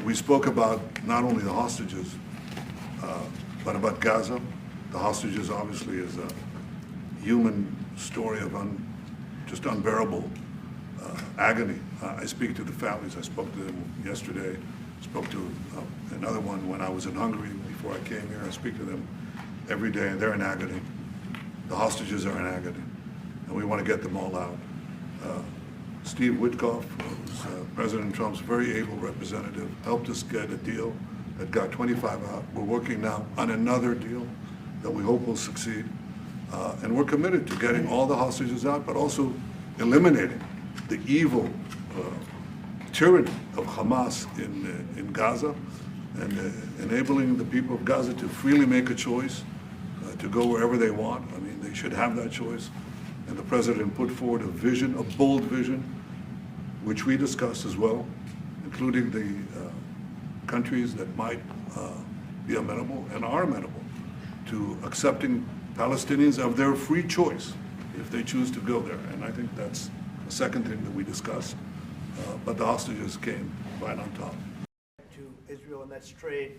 We spoke about not only the hostages, but about Gaza. The hostages obviously is a human story of just unbearable agony. I speak to the families. I spoke to them yesterday. Spoke to another one when I was in Hungary before I came here. I speak to them every day, and they're in agony. The hostages are in agony, and we want to get them all out. Steve Witkoff, who's President Trump's very able representative, helped us get a deal that got 25 out. We're working now on another deal that we hope will succeed. And we're committed to getting all the hostages out, but also eliminating the evil tyranny of Hamas in Gaza, and enabling the people of Gaza to freely make a choice to go wherever they want. I mean, they should have that choice. And the president put forward a vision, a bold vision, which we discussed as well, including the countries that might be amenable and are amenable to accepting Palestinians of their free choice if they choose to go there. And I think that's the second thing that we discussed. But the hostages came right on top. To Israel, and that's trade.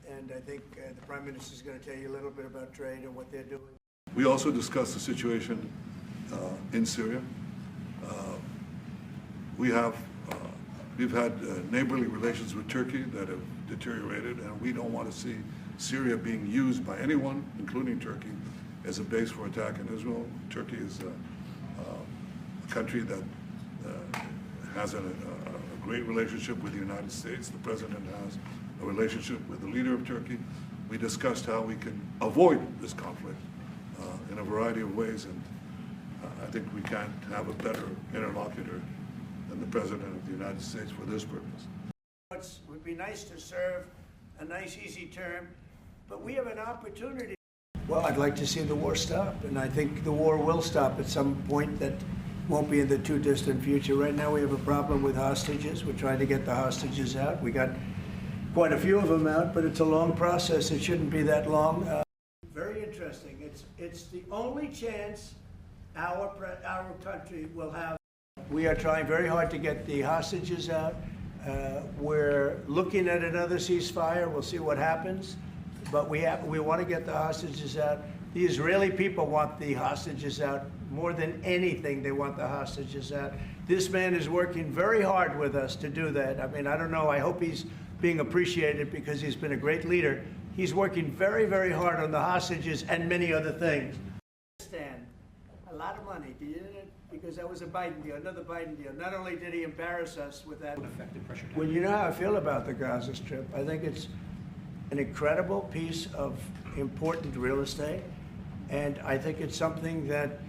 And I think the Prime Minister is going to tell you a little bit about trade and what they're doing. We also discussed the situation in Syria. We've had neighborly relations with Turkey that have deteriorated, and we don't want to see Syria being used by anyone, including Turkey, as a base for attack in Israel. Turkey is a country that has a great relationship with the United States. The president has a relationship with the leader of Turkey. We discussed how we can avoid this conflict in a variety of ways, and I think we can't have a better interlocutor than the President of the United States for this purpose. It would be nice to serve a nice, easy term, but we have an opportunity. Well, I'd like to see the war stop, and I think the war will stop at some point that won't be in the too distant future. Right now we have a problem with hostages. We're trying to get the hostages out. We got quite a few of them out, but it's a long process. It shouldn't be that long. Very interesting. It's the only chance our country will have. We are trying very hard to get the hostages out. We're looking at another ceasefire. We'll see what happens. But we want to get the hostages out. The Israeli people want the hostages out more than anything. They want the hostages out. This man is working very hard with us to do that. I mean, I don't know. I hope he's being appreciated because he's been a great leader. He's working very, very hard on the hostages and many other things. A lot of money, because that was a Biden deal, another Biden deal. Not only did he embarrass us with that. Well, you know how I feel about the Gaza Strip. I think it's an incredible piece of important real estate, and I think it's something that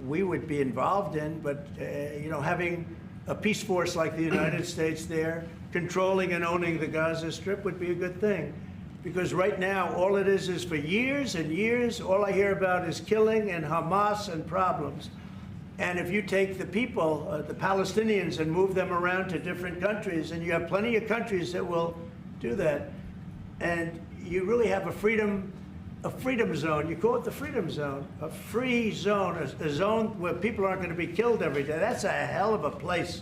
we would be involved in, but you know, having a peace force like the United States there, controlling and owning the Gaza Strip would be a good thing. Because right now, all it is for years and years, all I hear about is killing and Hamas and problems. And if you take the people, the Palestinians, and move them around to different countries, and you have plenty of countries that will do that, and you really have a freedom zone. You call it the freedom zone, a free zone, a zone where people aren't going to be killed every day. That's a hell of a place.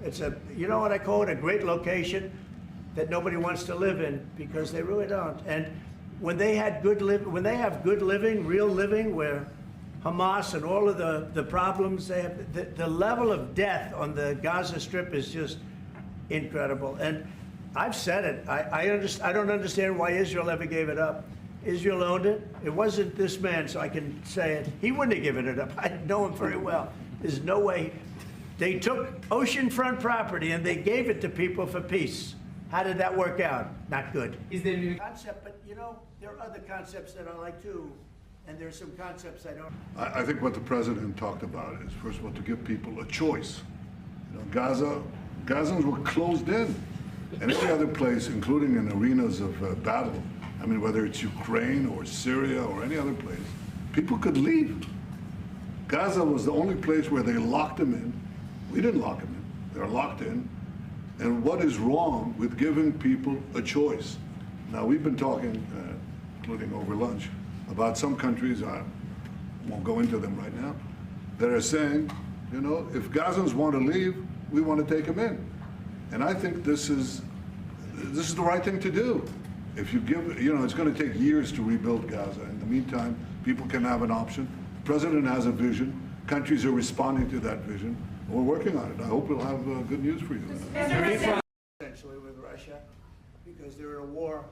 It's a, you know what I call it, a great location that nobody wants to live in, because they really don't. And when they have good living, real living, where Hamas and all of the problems they have, the level of death on the Gaza Strip is just incredible. And I've said it. I don't understand why Israel ever gave it up. Israel owned it. It wasn't this man, so I can say it. He wouldn't have given it up. I know him very well. There's no way. They took oceanfront property and they gave it to people for peace. How did that work out? Not good. Is there a concept? But you know, there are other concepts that I like too, and there are some concepts I don't. I think what the president talked about is, first of all, to give people a choice. You know, Gazans were closed in, and every other place, including in arenas of battle. I mean, whether it's Ukraine or Syria or any other place, people could leave. Gaza was the only place where they locked them in. We didn't lock them in. They're locked in. And what is wrong with giving people a choice? Now, we've been talking, including over lunch, about some countries, I won't go into them right now, that are saying, you know, if Gazans want to leave, we want to take them in. And I think this is the right thing to do. If you give, it's going to take years to rebuild Gaza. In the meantime, people can have an option. The president has a vision. Countries are responding to that vision. We're working on it. I hope we'll have good news for you. Essentially with Russia, because they're in a war,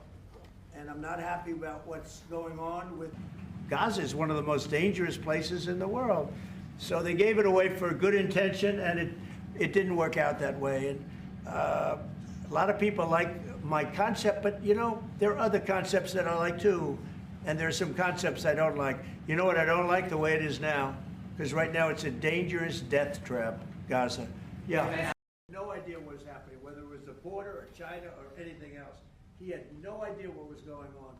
and I'm not happy about what's going on with Gaza. Is one of the most dangerous places in the world. So they gave it away for good intention, and it didn't work out that way. And a lot of people like my concept, but there are other concepts that I like too, and there are some concepts I don't like. You know what I don't like? The way it is now, because right now it's a dangerous death trap, Gaza. Yeah. No idea what was happening, whether it was the border or China or anything else. He had no idea what was going on.